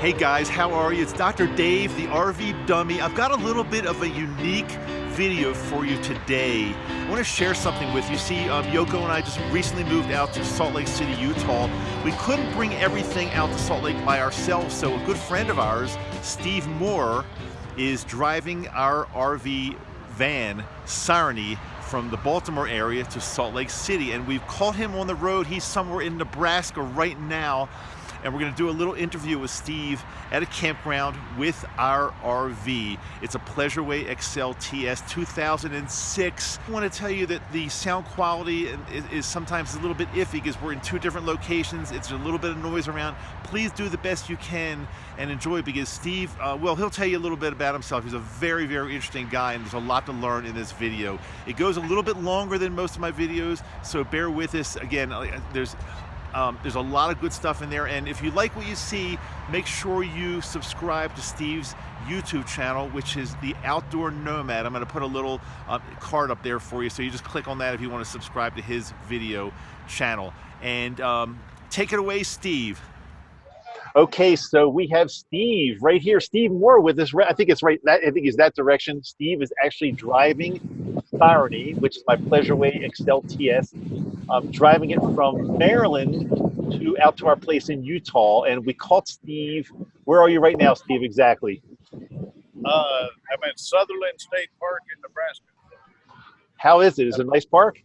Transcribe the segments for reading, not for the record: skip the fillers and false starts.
Hey guys, how are you? It's Dr. Dave, the RV Dummy. I've got a little bit of a unique video for you today. I want to share something with you. See, Yoko and I just recently moved out to Salt Lake City, Utah. We couldn't bring everything out to Salt Lake by ourselves, so a good friend of ours, Steve Moore, is driving our RV van, Sarani, from the Baltimore area to Salt Lake City, and we've caught him on the road. He's somewhere in Nebraska right now, and we're going to do a little interview with Steve at a campground with our RV. It's a Pleasureway XL TS 2006. I want to tell you that the sound quality is sometimes a little bit iffy because we're in two different locations. It's a little bit of noise around. Please do the best you can and enjoy, because Steve, well, he'll tell you a little bit about himself. He's a very, very interesting guy, and there's a lot to learn in this video. It goes a little bit longer than most of my videos, so bear with us. Again, there's a lot of good stuff in there, and if you like what you see, make sure you subscribe to Steve's YouTube channel, which is the Outdoor Nomad. I'm going to put a little card up there for you, so you just click on that if you want to subscribe to his video channel. And take it away, Steve. Okay, so we have Steve right here, Steve Moore with us. I think it's right. I think it's that direction. Steve is actually driving Sarani, which is my Pleasureway XL TS. Driving it from Maryland out to our place in Utah, and we caught Steve. Where are you right now, Steve? Exactly. I'm at Sutherland State Park in Nebraska. How is it? Is it a nice park?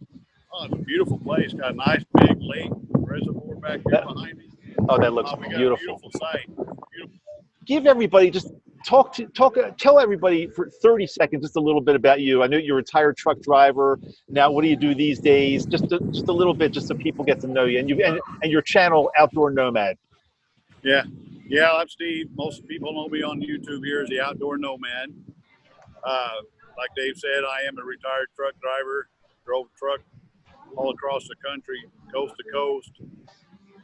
Oh, it's a beautiful place. Got a nice big lake reservoir back there behind me. Oh, that looks we got beautiful. A beautiful site. Beautiful. Give everybody, just tell everybody for 30 seconds just a little bit about you. I know you're a retired truck driver. Now, what do you do these days? Just a little bit, just so people get to know you, and your channel, Outdoor Nomad. Yeah, I'm Steve. Most people know me on YouTube here as the Outdoor Nomad. Like Dave said, I am a retired truck driver. Drove a truck all across the country, coast to coast.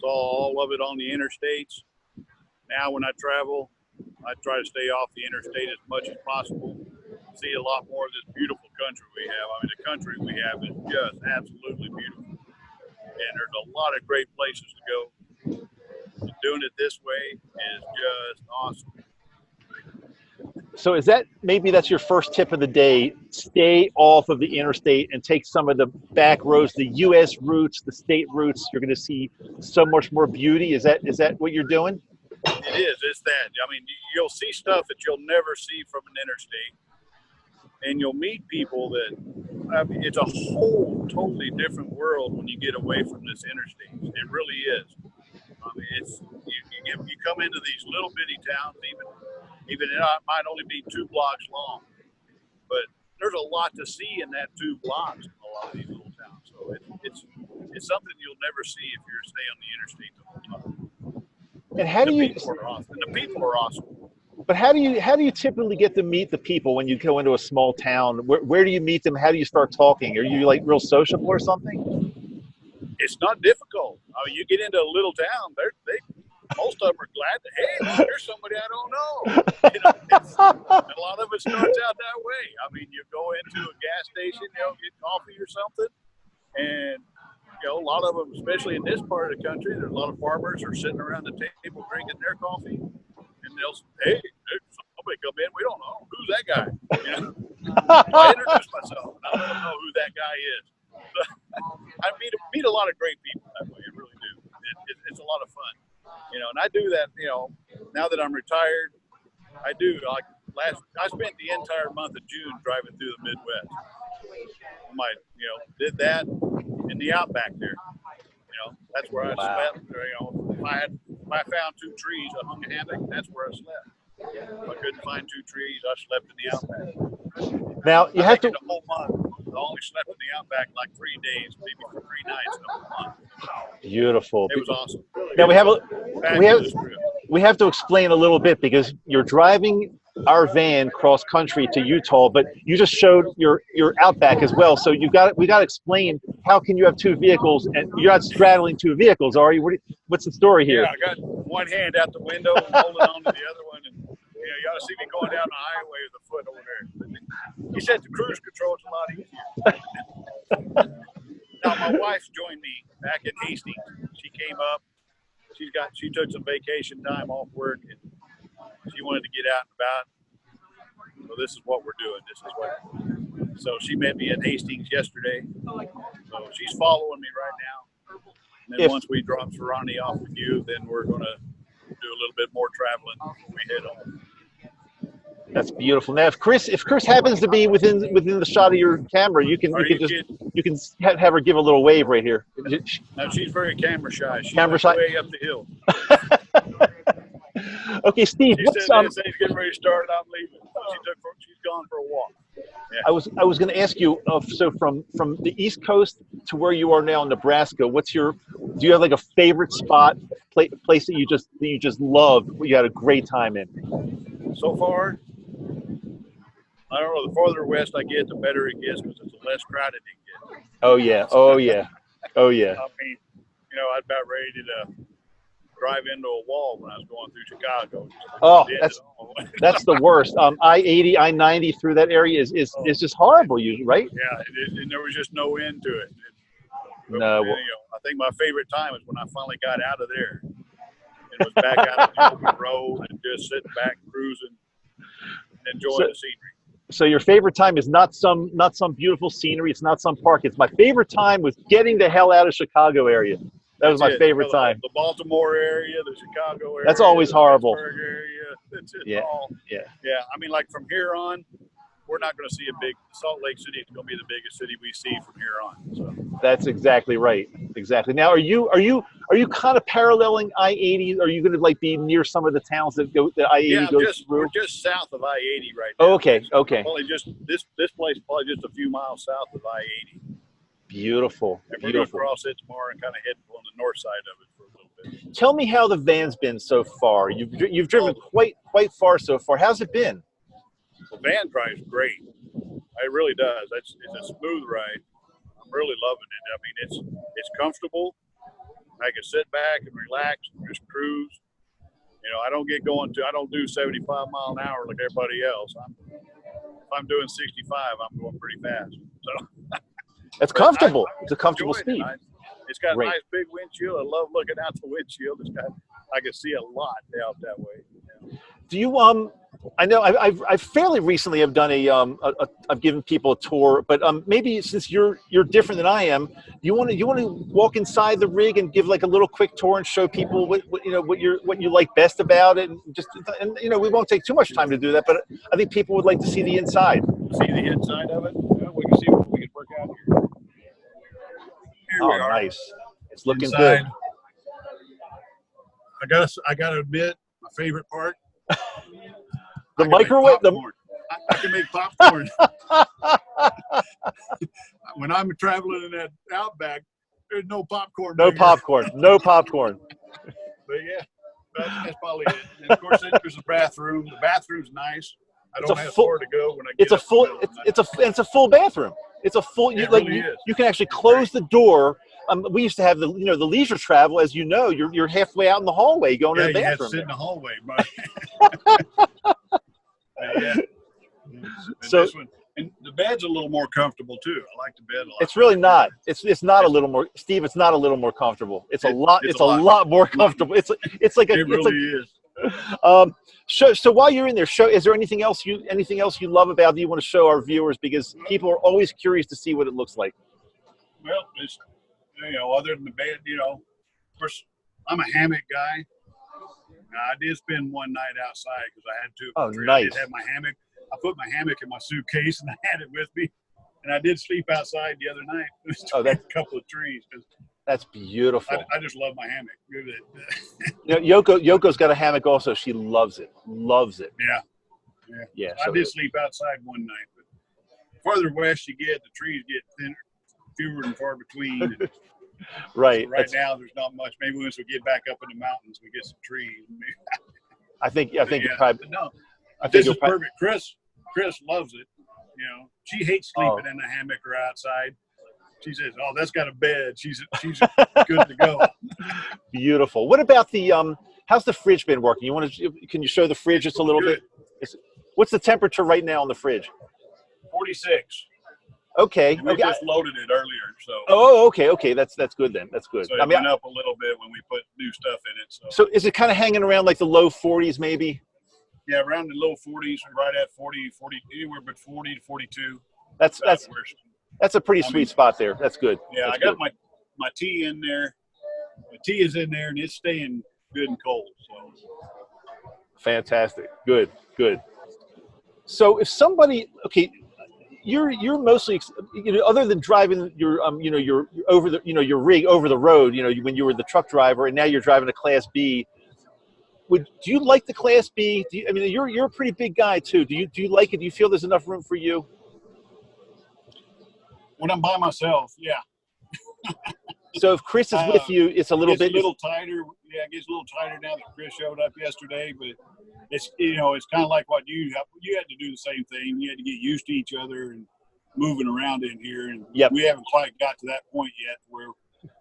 Saw all of it on the interstates. Now when I travel, I try to stay off the interstate as much as possible. See a lot more of this beautiful country we have. I mean, the country we have is just absolutely beautiful. And there's a lot of great places to go. And doing it this way is just awesome. So is that, maybe that's your first tip of the day: stay off of the interstate and take some of the back roads, the U.S. routes, the state routes. You're going to see so much more beauty. Is that what you're doing? It is. It's that. I mean, you'll see stuff that you'll never see from an interstate, and you'll meet people that, I mean, it's a whole totally different world when you get away from this interstate. It really is. I mean, it's you come into these little bitty towns, even it might only be 2 blocks long, but there's a lot to see in that 2 blocks in a lot of these little towns. So it's something you'll never see if you stay on the interstate the whole time. And how do you? The people are awesome. But how do you typically get to meet the people when you go into a small town? Where do you meet them? How do you start talking? Are you like real sociable or something? It's not difficult. I mean, you get into a little town, most of them are glad to, hey, look, here's somebody I don't know. You know, a lot of it starts out that way. I mean, you go into a gas station, get coffee or something, and a lot of them, especially in this part of the country, there's a lot of farmers are sitting around the table drinking their coffee, and they'll say, hey, somebody come in, we don't know, who's that guy? So I introduce myself, and I let them know who that guy is. So, I meet a lot of great people that way. I really do. It's a lot of fun, and I do that. Now that I'm retired, I do. I spent the entire month of June driving through the Midwest. Did that in the outback there. That's where I slept. If I found 2 trees, I hung a hammock. That's where I slept. If I couldn't find 2 trees, I slept in the outback. Now you have to. The whole month, I only slept in the outback like 3 days, maybe for 3 nights in a whole month. Beautiful. It was awesome. Now we have to explain a little bit, because you're driving our van cross country to Utah, but you just showed your outback as well. So we got to explain, how can you have 2 vehicles and you're not straddling 2 vehicles, are you? What's the story here? Yeah, I got one hand out the window and holding on to the other one, and you ought to see me going down the highway with a foot over there. He said the cruise control is a lot easier. Now my wife's joined me back in Hastings. She came up. She took some vacation time off work, and she wanted to get out and about. So this is what we're doing. This is what. So she met me at Hastings yesterday. So she's following me right now. And then once we drop Sarani off with you, then we're going to do a little bit more traveling before we head on. That's beautiful. Now, if Chris happens to be within the shot of your camera, you can have her give a little wave right here. No, she's very camera shy. She's way up the hill. Okay, Steve. She said he's getting ready to start. I'm leaving. She's gone for a walk. Yeah. I was going to ask you. So from the East Coast to where you are now in Nebraska, do you have like a favorite spot, place that you just love? You had a great time in. So far, I don't know. The farther west I get, the better it gets because it's the less crowded it gets. Oh yeah. Oh yeah. Oh yeah. I mean, I was about ready to drive into a wall when I was going through Chicago. Oh, that's the worst. I-80, I-90 through that area is just horrible, right? Yeah, and there was just no end to it. No. I think my favorite time was when I finally got out of there. It was back out on the open road and just sitting back, cruising, and enjoying the scenery. So your favorite time is not some beautiful scenery. It's not some park. It's my favorite time was getting the hell out of Chicago area. That was my favorite time. The Baltimore area, the Chicago area. That's always horrible. Area. It's yeah. All, yeah. Yeah. I mean, like from here on, we're not going to see Salt Lake City is going to be the biggest city we see from here on. So. That's exactly right. Exactly. Now, are you kind of paralleling I-80? Are you going to be near some of the towns that I-80 goes through? We're just south of I-80 right now. Oh, okay. Okay. Probably just this place, probably just a few miles south of I-80. Beautiful. And we're going to cross it tomorrow and kind of head on the north side of it for a little bit. Tell me how the van's been so far. You've driven quite far so far. How's it been? The van drives great. It really does. It's a smooth ride. I'm really loving it. I mean, it's comfortable. I can sit back and relax and just cruise. I don't do 75 mile an hour like everybody else. If I'm doing 65, I'm going pretty fast. So it's comfortable. It's a comfortable speed. It's got a nice big windshield. I love looking out the windshield. I can see a lot out that way. Yeah. Do you I know I've fairly recently have done I've given people a tour, but maybe since you're different than I am, you want to walk inside the rig and give like a little quick tour and show people what you like best about it, and we won't take too much time to do that, but I think people would like to see the inside. See the inside of it. Yeah, we can see what we can work out here. Here we are. Nice. It's looking inside. Good. I gotta admit, my favorite part. The microwave. I can make popcorn. When I'm traveling in that Outback, there's no popcorn. No popcorn. No popcorn. But yeah, that's probably it. And of course, then there's a bathroom. The bathroom's nice. I don't have far to go when I get It's a full bathroom. It's a full. You can actually close the door. We used to have the leisure travel, as you know. You're halfway out in the hallway going to the bathroom. You have to sit in the hallway, but yeah. So this one, and the bed's a little more comfortable too. I like the bed a lot. It's really not. It's not a little more, Steve. It's not a little more comfortable. It's a lot more comfortable. It really is. So while you're in there, is there anything else you love about that you want to show our viewers, because people are always curious to see what it looks like? Well, it's other than the bed, of course, I'm a hammock guy. I did spend one night outside because I had to. Oh, nice. I did have my hammock. I put my hammock in my suitcase and I had it with me. And I did sleep outside the other night. That's a couple of trees. That's beautiful. I just love my hammock. Yoko's got a hammock also. She loves it. Loves it. Yeah. So I did sleep outside one night. But farther west you get, the trees get thinner, fewer and far between. Right. So right now, there's not much. Maybe once we get back up in the mountains, we get some trees. I think you're probably. No, this is perfect. Chris loves it. She hates sleeping in a hammock or outside. She says, "Oh, that's got a bed. She's good to go." Beautiful. What about the how's the fridge been working? Can you show the fridge just a little bit? What's the temperature right now on the fridge? 46. Okay. We just loaded it earlier, so. Oh, okay. That's good then. That's good. So it went up a little bit when we put new stuff in it. So is it kind of hanging around like the low 40s, maybe? Yeah, around the low 40s, right at 40, anywhere but 40 to 42. That's a pretty sweet spot there. That's good. Yeah, That's I got good. my tea in there. My tea is in there, and it's staying good and cold. So Fantastic. Good. Good. So if somebody, okay, you're mostly, other than driving your your over the your rig over the road, when you were the truck driver, and now you're driving a Class B. Do you like the Class B? You're a pretty big guy too. Do you like it? Do you feel there's enough room for you? when I'm by myself, yeah. So if Chris is with you, it's a little bit. A little tighter. Yeah, it gets a little tighter now that Chris showed up yesterday. But it's it's kind of like what you had to do the same thing. You had to get used to each other and moving around in here. And we haven't quite got to that point yet where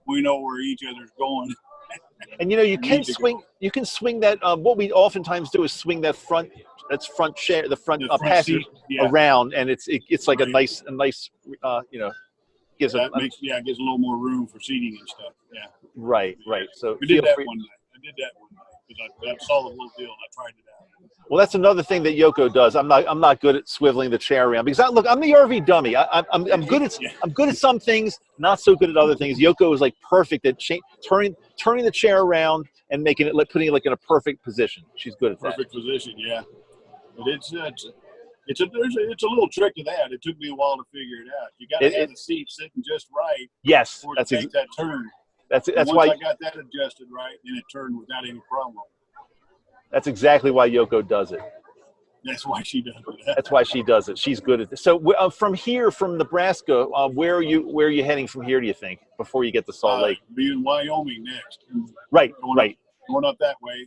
we know where each other's going. And you can swing. You can swing that. What we oftentimes do is swing that front chair, the front passenger around, and it's like a nice gives it gives a little more room for seating and stuff. Yeah. Right. So we did that one night. I did that one night because I saw the little deal and I tried it out. Well, that's another thing that Yoko does. I'm not good at swiveling the chair around because I'm the RV dummy. I'm good at some things, not so good at other things. Yoko is like perfect at turning the chair around and putting it like in a perfect position. She's good at that. Perfect position, yeah. But it's a little trick to that. It took me a while to figure it out. You got to have the seat sitting just right. Yes, before to take that turn. That's why I got that adjusted right, and it turned without any problem. That's exactly why Yoko does it. That's why she does it. That's why she does it. She's good at this. So from Nebraska, where are you heading from here? Do you think before you get to Salt Lake? Be in Wyoming next. Right. Going up that way,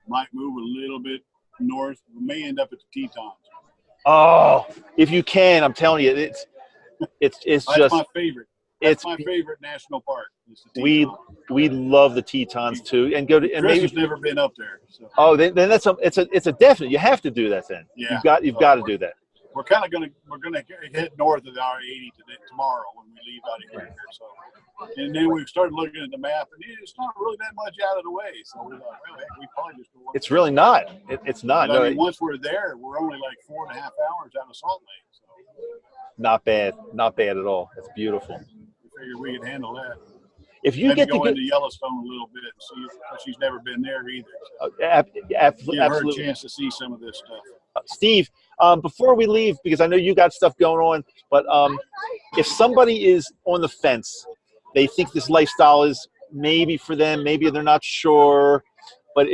might move a little bit north. We may end up at the Tetons. Oh, if you can, I'm telling you, it's That's my favorite. That's my favorite national park. We love the Tetons too, and go to. And Chris has never been up there. So. Oh, then it's a definite. You have to do that then. Yeah. You've got to do that. We're gonna head north of our 80 tomorrow when we leave out of here. So, and then we've started looking at the map, and it's not really that much out of the way. So we're like, well, heck, we probably just go. It's really not. It's not. But, once we're there, we're only like 4.5 hours out of Salt Lake. So. Not bad. Not bad at all. It's beautiful. We figured we could handle that. If you get to go into Yellowstone a little bit and see if she's never been there either. So absolutely. Give her a chance to see some of this stuff. Steve, before we leave, because I know you got stuff going on, but if somebody is on the fence, they think this lifestyle is maybe for them, maybe they're not sure, but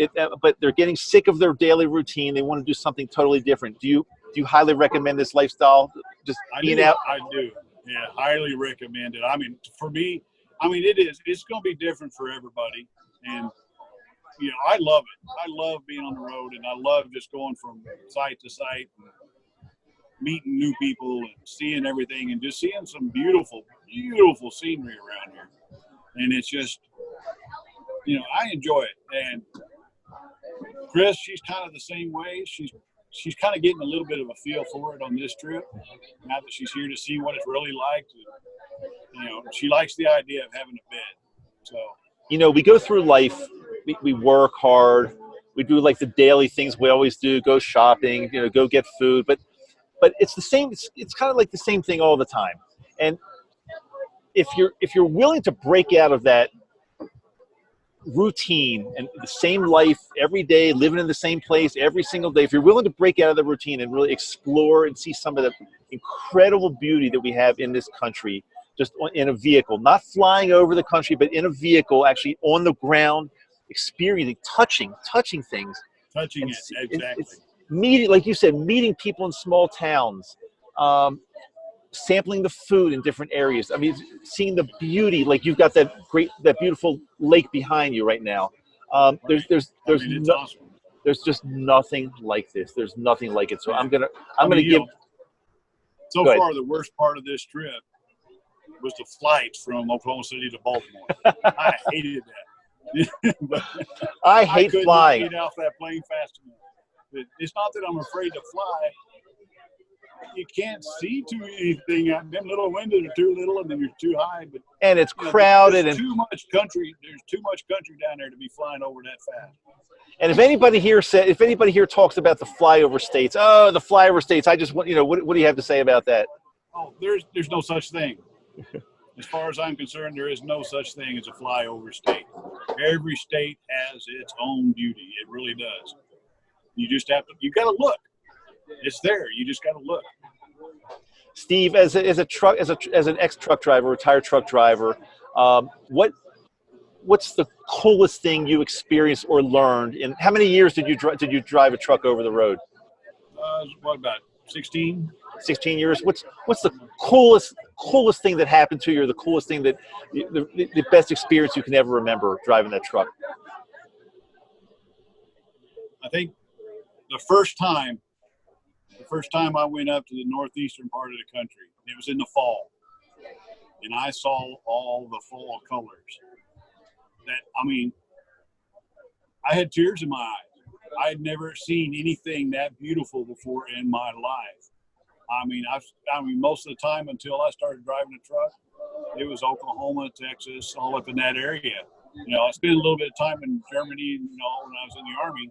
they're getting sick of their daily routine. They want to do something totally different. Do you highly recommend this lifestyle? Just being out? I do. Yeah, highly recommend it. I mean, for me, it's going to be different for everybody. And, I love it. I love being on the road, and I love just going from site to site and meeting new people and seeing everything and just seeing some beautiful, beautiful scenery around here. And it's just, I enjoy it. And Chris, she's kind of the same way. She's kind of getting a little bit of a feel for it on this trip now that she's here to see what it's really like. She likes the idea of having a bed. So, we go through life, we work hard, we do like the daily things we always do, go shopping, go get food, but it's the same. It's kind of like the same thing all the time. And if you're willing to break out of that routine and the same life every day, living in the same place every single day, if you're willing to break out of the routine and really explore and see some of the incredible beauty that we have in this country, just in a vehicle, not flying over the country, but in a vehicle, actually on the ground, experiencing, touching things. Touching it, exactly. Meeting, like you said, meeting people in small towns, sampling the food in different areas. I mean, seeing the beauty, like you've got that beautiful lake behind you right now. There's awesome. There's just nothing like this. There's nothing like it. So I'm gonna give. So far, the worst part of this trip was the flight from Oklahoma City to Baltimore. I hated that. I hate flying. Get off that plane fast enough. It's not that I'm afraid to fly. you can't see too anything. Them little windows are too little, and then you're too high. But and it's crowded, there's too much country. There's too much country down there to be flying over that fast. And if anybody here talks about the flyover states, oh, the flyover states, I just want, what do you have to say about that? Oh, there's no such thing. As far as I'm concerned, there is no such thing as a flyover state. Every state has its own beauty. It really does. You just have to. You got to look. It's there. You just got to look. Steve, as an ex-truck driver, retired truck driver, what's the coolest thing you experienced or learned? In how many years did you drive a truck over the road? What, about 16? 16 years. What's the coolest thing that happened to you, or the coolest thing that the best experience you can ever remember driving that truck? I think the first time I went up to the northeastern part of the country, it was in the fall, and I saw all the fall colors. I had tears in my eyes. I had never seen anything that beautiful before in my life. Most of the time until I started driving a truck, it was Oklahoma, Texas, all up in that area. I spent a little bit of time in Germany, when I was in the Army,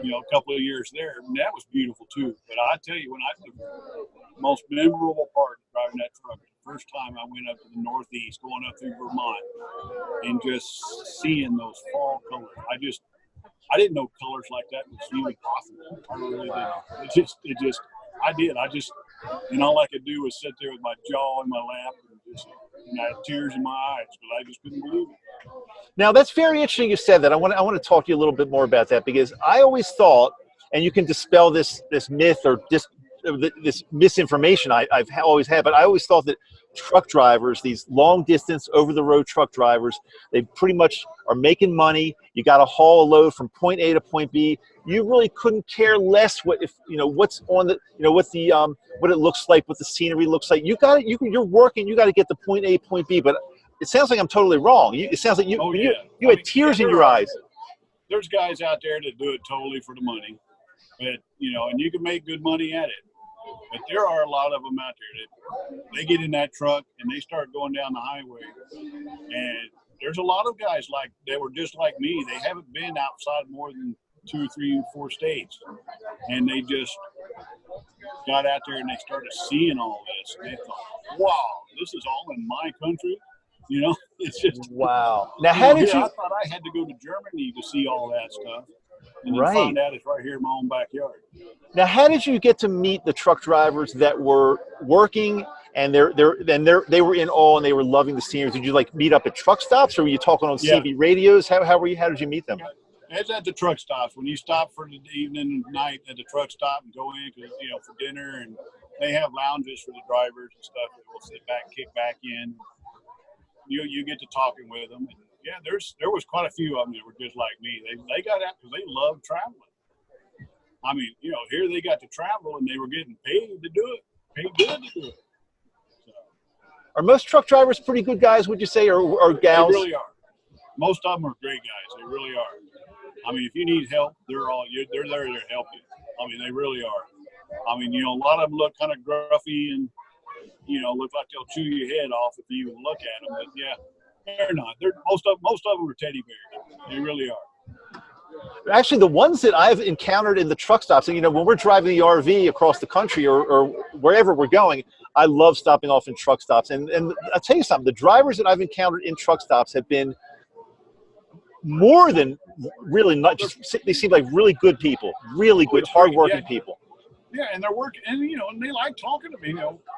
a couple of years there, and that was beautiful too. But I tell you, the most memorable part of driving that truck, the first time I went up to the Northeast, going up through Vermont, and just seeing those fall colors. I didn't know colors like that was even possible. I really didn't. And all I could do was sit there with my jaw in my lap and I had tears in my eyes because I just couldn't believe it. Now, that's very interesting you said that. I want to talk to you a little bit more about that, because I always thought, and you can dispel this myth or this misinformation I've always had, but I always thought that truck drivers, these long distance over the road truck drivers, they pretty much are making money. You got to haul a load from point A to point B. You really couldn't care less what's on the, what it looks like, what the scenery looks like. You're working, you got to get to point A, point B, but it sounds like I'm totally wrong. It sounds like you had tears in your eyes. There's guys out there that do it totally for the money, but and you can make good money at it. But there are a lot of them out there that they get in that truck and they start going down the highway. And there's a lot of guys they were just like me. They haven't been outside more than 2, 3, 4 states. And they just got out there and they started seeing all this. And they thought, wow, this is all in my country. It's just wow. Now, how did you? I thought I had to go to Germany to see all that stuff. And then find out it's right here in my own backyard. Now, how did you get to meet the truck drivers that were working and they were in awe and they were loving the scenery? Did you meet up at truck stops, or were you talking on CB radios? How did you meet them? It's at the truck stops. When you stop for the evening and night at the truck stop and go in, for dinner, and they have lounges for the drivers and stuff that will sit back, kick back in. You get to talking with them. And there was quite a few of them that were just like me. They got out because they love traveling. Here they got to travel and they were getting paid to do it. Paid good to do it. So, are most truck drivers pretty good guys, would you say, or gals? They really are. Most of them are great guys. They really are. If you need help, they're there to help you. They really are. A lot of them look kind of gruffy and look like they'll chew your head off if you even look at them. But they're not. Most of them are teddy bears. They really are. Actually, the ones that I've encountered in the truck stops, and when we're driving the RV across the country or wherever we're going, I love stopping off in truck stops. And I'll tell you something, the drivers that I've encountered in truck stops have been more than really not just, they seem like really good people, really good, hardworking people. Yeah, and they're working, and and they like talking to me.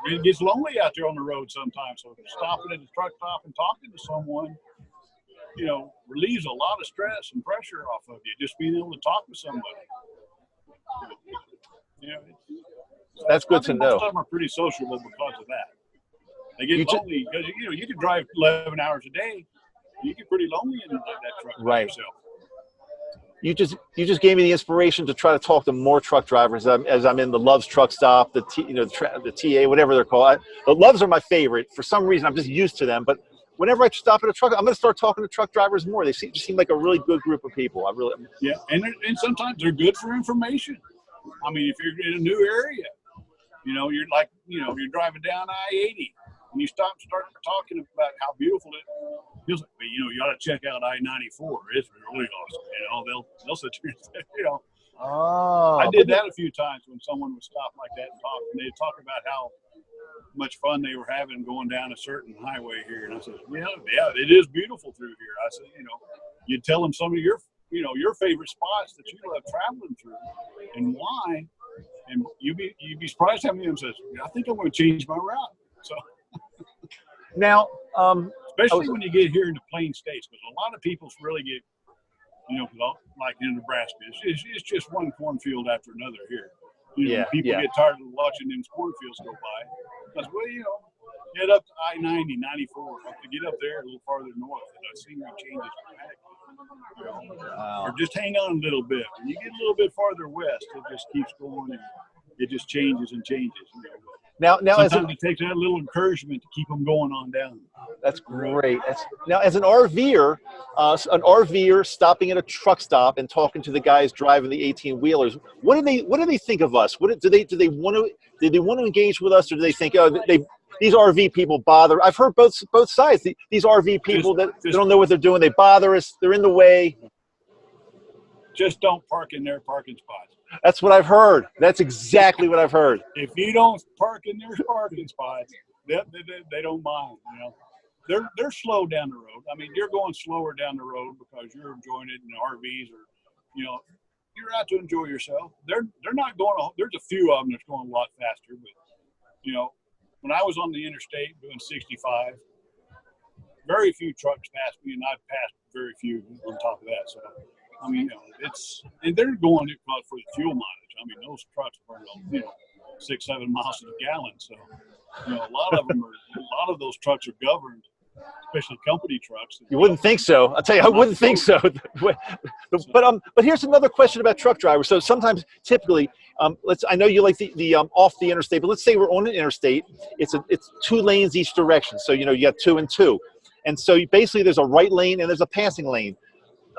It gets lonely out there on the road sometimes. So stopping at the truck stop and talking to someone, relieves a lot of stress and pressure off of you. Just being able to talk to somebody. That's good to know. Most of them are pretty sociable because of that. They get lonely because you can drive 11 hours a day. You get pretty lonely in that truck by yourself. You just gave me the inspiration to try to talk to more truck drivers as I'm in the Love's truck stop, the TA, whatever they're called. The Loves are my favorite. For some reason, I'm just used to them. But whenever I stop at a truck, I'm going to start talking to truck drivers more. They seem like a really good group of people. And sometimes they're good for information. If you're in a new area, You're like, you're driving down I-80 and you start talking about how beautiful it is. Feels like, well, you ought to check out I-94. It's really awesome. They'll sit here and say, Oh, I did that a few times when someone would stop like that and talk, and they'd talk about how much fun they were having going down a certain highway here. And I said, yeah, it is beautiful through here. I said, you'd tell them some of your favorite spots that you love traveling through and why. And you'd be surprised how many of them says, I think I'm going to change my route. So now, especially when you get here into plain states, because a lot of people really get, like in Nebraska, it's just one cornfield after another here. People get tired of watching them cornfields go by. Because, get up to I-90, 94, to get up there a little farther north, and the scenery changes dramatically. Or just hang on a little bit. When you get a little bit farther west, it just keeps going, and it just changes and changes. Now, sometimes it takes that little encouragement to keep them going on down. That's great. Now, as an RVer stopping at a truck stop and talking to the guys driving the 18-wheelers, what do they think of us? Do they want to engage with us, or do they think, these RV people bother? I've heard both sides. These RV people that don't know what they're doing, they bother us. They're in the way. Just don't park in their parking spots. That's what I've heard. That's exactly what I've heard. If you don't park in their parking spots, they don't mind. They're slow down the road. I mean, you're going slower down the road because you're enjoying it in RVs, or you're out to enjoy yourself. They're not going. There's a few of them that's going a lot faster, but when I was on the interstate doing 65, very few trucks passed me, and I've passed very few on top of that. So, I mean, and they're going for the fuel mileage. I mean, those trucks burn 6-7 miles to the gallon. So, a lot of those trucks are governed, especially company trucks. You wouldn't think so. I'll tell you, I wouldn't think so. But here's another question about truck drivers. So sometimes, typically, I know you like the off the interstate, but let's say we're on an interstate. It's 2 lanes each direction. So you got 2 and 2, and so basically there's a right lane and there's a passing lane.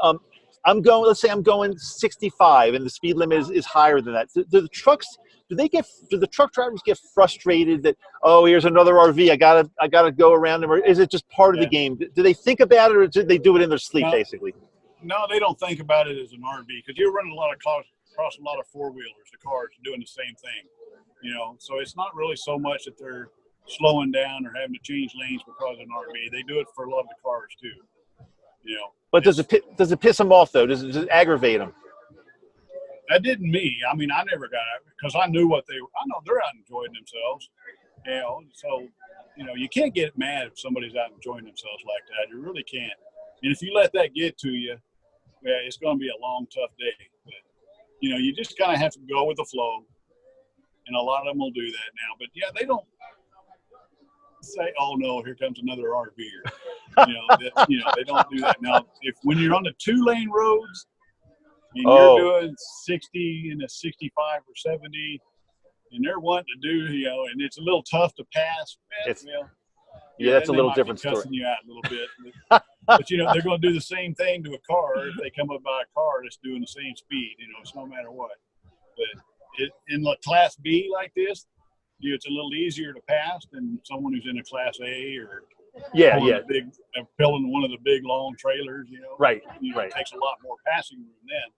Let's say I'm going 65 and the speed limit is higher than that. Do the truck drivers get frustrated that, here's another RV, I gotta go around them, or is it just part of the game? Do they think about it, or do they do it in their sleep, basically? No, they don't think about it as an RV, because you're running a lot of cars across a lot of four-wheelers, the cars doing the same thing, So it's not really so much that they're slowing down or having to change lanes because of an RV. They do it for a lot of the cars too. But does it piss them off though? Does it aggravate them? That didn't me. I mean, I never got it because I knew I know they're out enjoying themselves. So you can't get mad if somebody's out enjoying themselves like that. You really can't. And if you let that get to you, it's going to be a long, tough day. But you just kind of have to go with the flow, and a lot of them will do that now. But they don't say, "Oh no, here comes another RVer." They don't do that. Now, when you're on the 2-lane roads and you're doing 60 and a 65 or 70, and they're wanting to do, and it's a little tough to pass. That's a little different story. Cussing you out a little bit, but they're going to do the same thing to a car if they come up by a car that's doing the same speed. It's no matter what. But in a Class B like this, it's a little easier to pass than someone who's in a Class A or pulling one of the big long trailers. Right. It takes a lot more passing room then.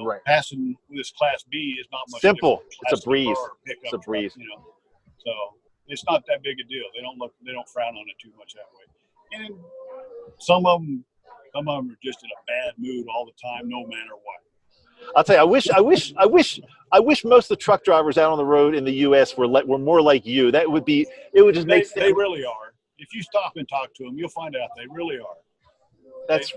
But passing this Class B is not much simple. It's a breeze. It's a breeze. So it's not that big a deal. They don't frown on it too much that way. And some of them are just in a bad mood all the time, no matter what. I'll tell you, I wish most of the truck drivers out on the road in the U.S. were more like you. It would just make they really are. If you stop and talk to them, you'll find out they really are. That's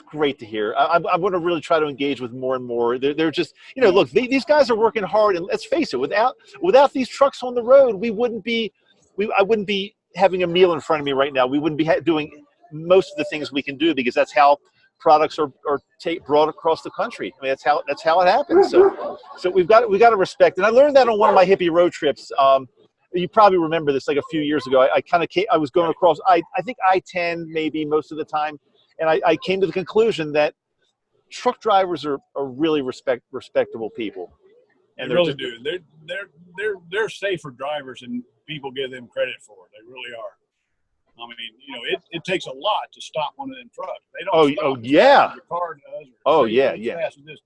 great to hear. I'm going to really try to engage with more and more. They're just, look, these guys are working hard, and let's face it, without these trucks on the road, I wouldn't be having a meal in front of me right now. We wouldn't be doing most of the things we can do, because that's how products are brought across the country. I mean, that's how it happens. So we've got to respect. And I learned that on one of my hippie road trips. You probably remember this, like a few years ago. I was going across I think I-10 maybe most of the time, and I came to the conclusion that truck drivers are really respectable people. And they really do. They're safer drivers than people give them credit for. They really are. I mean, you know, it takes a lot to stop one of them trucks. They don't stop as fast as your car does. Or as fast as this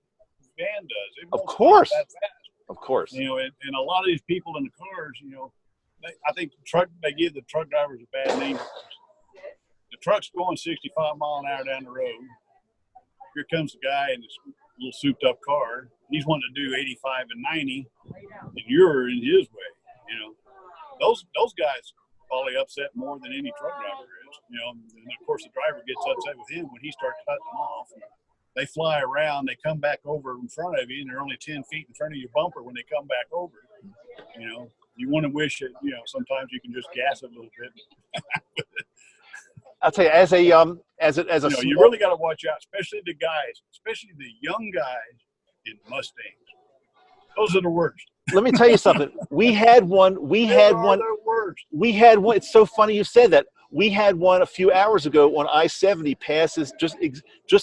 van does. It won't stop that fast. Of course. You know, and a lot of these people in the cars, you know, I think they give the truck drivers a bad name. The truck's going 65 mile an hour down the road. Here comes the guy in this little souped up car. He's wanting to do 85 and 90, and you're in his way. You know, those guys probably upset more than any truck driver is. You know, and of course the driver gets upset with him when he starts cutting them off. They fly around, they come back over in front of you, and they're only 10 feet in front of your bumper when they come back over. You know, you want to wish it, you know, sometimes you can just gas it a little bit. I'll tell you, as a you know, you really got to watch out, especially the guys, especially the young guys in Mustangs. Those are the worst. Let me tell you something. We had one. It's so funny you said that. We had one a few hours ago on I-70 passes just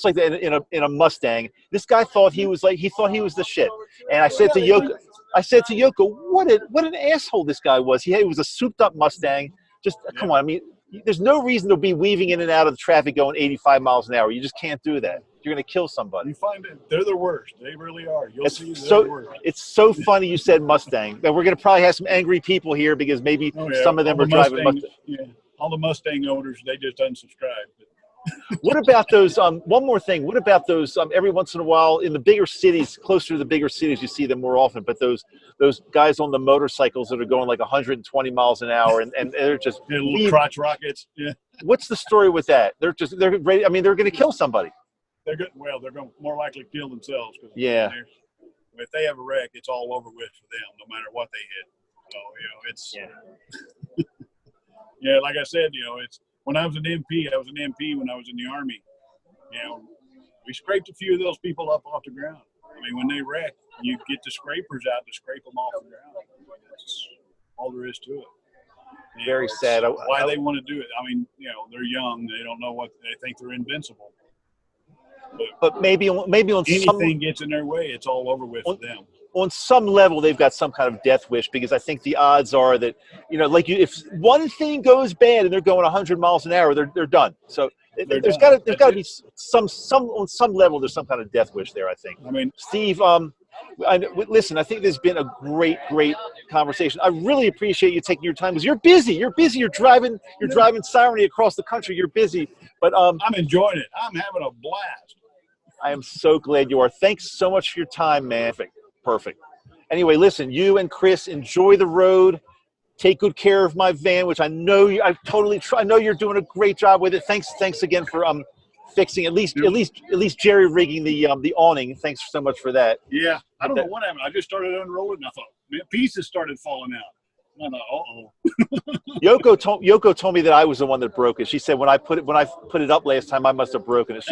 like that in a Mustang. This guy thought he was the shit. And I said to Yoko, what an asshole this guy was. He was a souped up Mustang. Just come on. I mean, there's no reason to be weaving in and out of the traffic going 85 miles an hour. You just can't do that. You're going to kill somebody. You find it, they're the worst. They really are. You'll see they're the worst. It's so funny you said Mustang. But we're going to probably have some angry people here because maybe some of them are driving Mustang. Yeah, all the Mustang owners, they just unsubscribe. What about those, one more thing, what about those, every once in a while in the bigger cities, closer to the bigger cities, you see them more often, but those guys on the motorcycles that are going like 120 miles an hour and they're just little crotch rockets. Yeah. What's the story with that? They're ready. I mean, they're going to kill somebody. They're good. Well, they're going to more likely kill themselves. Yeah. If they have a wreck, it's all over with for them, no matter what they hit. So, you know, it's, yeah, like I said, you know, it's, when I was an MP, when I was in the Army. You know, we scraped a few of those people up off the ground. I mean, when they wreck, you get the scrapers out to scrape them off the ground. That's all there is to it. You Very sad. Why they want to do it. I mean, you know, they're young. They don't know what they think they're invincible. But maybe on anything gets in their way, it's all over with for them. On some level, they've got some kind of death wish because I think the odds are that, you know, like if one thing goes bad and they're going 100 miles an hour, they're done. So there's got to be some on some level. There's some kind of death wish there. I think. I mean, Steve, listen. I think there's been a great conversation. I really appreciate you taking your time because you're busy. You're driving Sarani across the country. You're busy, but I'm enjoying it. I'm having a blast. I am so glad you are. Thanks so much for your time, man. Perfect. Anyway, listen, you and Chris enjoy the road. Take good care of my van, which I know I know you're doing a great job with it. Thanks again for fixing at least jerry rigging the awning. Thanks so much for that. Yeah, I don't know what happened. I just started unrolling and I thought pieces started falling out. I thought, Yoko told me that I was the one that broke it. She said when I put it up last time, I must have broken it.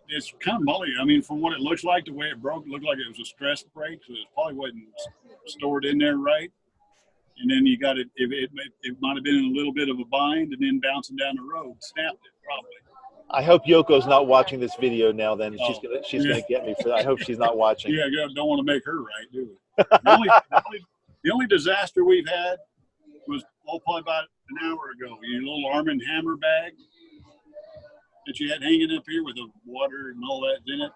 It's kind of molly. I mean, from what it looks like, the way it broke, it looked like it was a stress break, so it probably wasn't stored in there right. And then you got it. It might have been in a little bit of a bind, and then bouncing down the road, snapped it probably. I hope Yoko's not watching this video now. Then she's gonna get me for that. I hope she's not watching. Yeah, don't want to make her right, do we? The only disaster we've had was probably about an hour ago. Your little Arm & Hammer bag that you had hanging up here with the water and all that in it.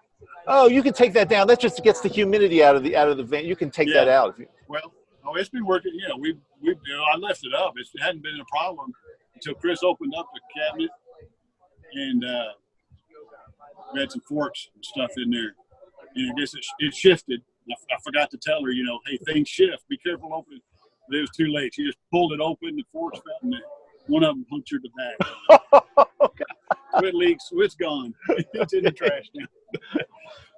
Oh, you can take that down. That just gets the humidity out of the van. You can take that out. Well, it's been working. You know, I left it up. It hadn't been a problem until Chris opened up the cabinet and we had some forks and stuff in there. And I guess it shifted. I forgot to tell her, you know, hey, things shift. Be careful opening. But it was too late. She just pulled it open. The forks fell, and one of them punctured the bag. So it leaks. So it's gone. It's in the trash now.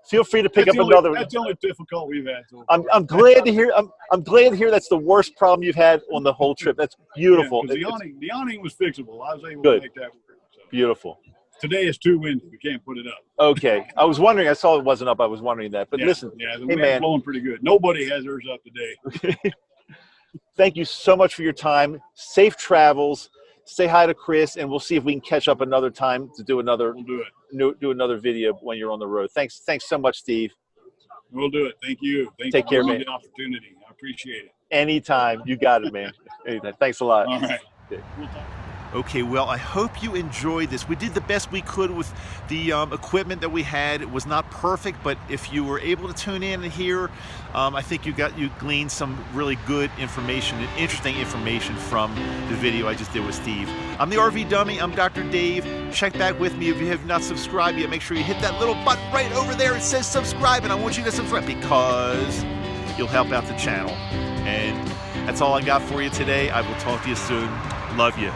Feel free to pick up another. That's the only difficult we've had. I'm glad to hear. I'm glad to hear that's the worst problem you've had on the whole trip. That's beautiful. Yeah, the awning was fixable. I was able to make that work. So. Beautiful. Today is too windy. We can't put it up. Okay. I was wondering. I saw it wasn't up. I was wondering that. But listen. Yeah, the wind's blowing pretty good. Nobody has theirs up today. Thank you so much for your time. Safe travels. Say hi to Chris, and we'll see if we can catch up another time to do another. We'll do it. Do another video when you're on the road. Thanks so much, Steve. We'll do it. Thank you. Take care, man. For the opportunity. I appreciate it. Anytime. You got it, man. Anytime. Thanks a lot. All right. Okay, well, I hope you enjoyed this. We did the best we could with the equipment that we had. It was not perfect, but if you were able to tune in and hear, I think you gleaned some really good information and interesting information from the video I just did with Steve. I'm the RV Dummy. I'm Dr. Dave. Check back with me if you have not subscribed yet. Make sure you hit that little button right over there. It says subscribe, and I want you to subscribe because you'll help out the channel. And that's all I got for you today. I will talk to you soon. Love you.